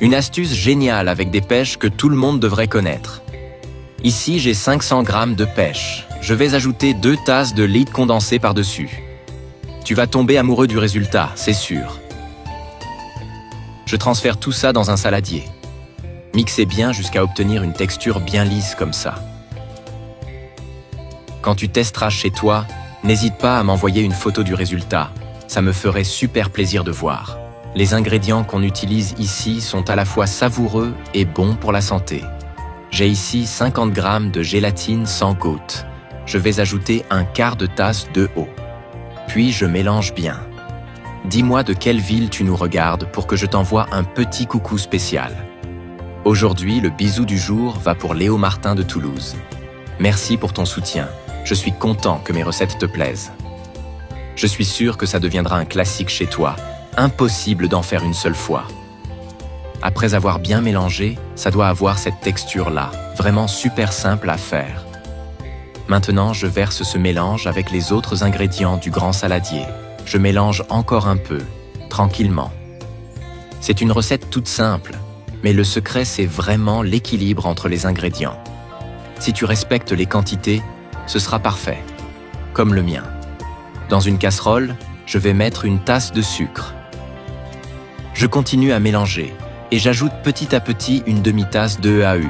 Une astuce géniale avec des pêches que tout le monde devrait connaître. Ici, j'ai 500 g de pêche. Je vais ajouter 2 tasses de liquide condensé par-dessus. Tu vas tomber amoureux du résultat, c'est sûr. Je transfère tout ça dans un saladier. Mixez bien jusqu'à obtenir une texture bien lisse comme ça. Quand tu testeras chez toi, n'hésite pas à m'envoyer une photo du résultat. Ça me ferait super plaisir de voir. Les ingrédients qu'on utilise ici sont à la fois savoureux et bons pour la santé. J'ai ici 50 g de gélatine sans gouttes. Je vais ajouter un quart de tasse d'eau. Puis je mélange bien. Dis-moi de quelle ville tu nous regardes pour que je t'envoie un petit coucou spécial. Aujourd'hui, le bisou du jour va pour Léo Martin de Toulouse. Merci pour ton soutien. Je suis content que mes recettes te plaisent. Je suis sûr que ça deviendra un classique chez toi. Impossible d'en faire une seule fois. Après avoir bien mélangé, ça doit avoir cette texture-là, vraiment super simple à faire. Maintenant, je verse ce mélange avec les autres ingrédients du grand saladier. Je mélange encore un peu, tranquillement. C'est une recette toute simple, mais le secret, c'est vraiment l'équilibre entre les ingrédients. Si tu respectes les quantités, ce sera parfait, comme le mien. Dans une casserole, je vais mettre une tasse de sucre. Je continue à mélanger et j'ajoute petit à petit une demi-tasse d'EAU.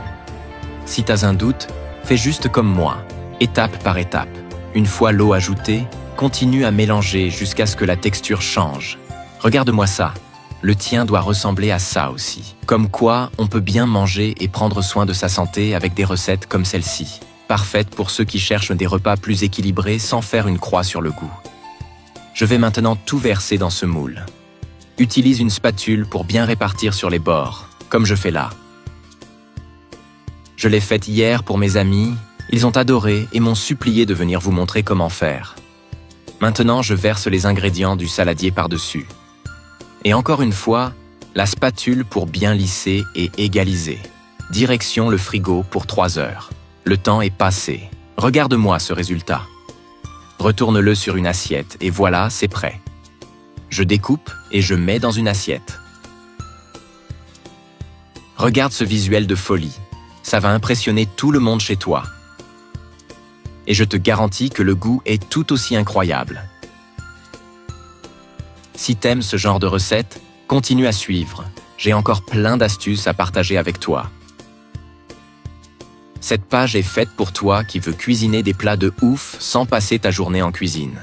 Si tu as un doute, fais juste comme moi, étape par étape. Une fois l'eau ajoutée, continue à mélanger jusqu'à ce que la texture change. Regarde-moi ça, le tien doit ressembler à ça aussi. Comme quoi, on peut bien manger et prendre soin de sa santé avec des recettes comme celle-ci. Parfaite pour ceux qui cherchent des repas plus équilibrés sans faire une croix sur le goût. Je vais maintenant tout verser dans ce moule. Utilise une spatule pour bien répartir sur les bords, comme je fais là. Je l'ai faite hier pour mes amis, ils ont adoré et m'ont supplié de venir vous montrer comment faire. Maintenant, je verse les ingrédients du saladier par-dessus. Et encore une fois, la spatule pour bien lisser et égaliser. Direction le frigo pour 3 heures. Le temps est passé. Regarde-moi ce résultat. Retourne-le sur une assiette et voilà, c'est prêt. Je découpe et je mets dans une assiette. Regarde ce visuel de folie. Ça va impressionner tout le monde chez toi. Et je te garantis que le goût est tout aussi incroyable. Si t'aimes ce genre de recette, continue à suivre. J'ai encore plein d'astuces à partager avec toi. Cette page est faite pour toi qui veux cuisiner des plats de ouf sans passer ta journée en cuisine.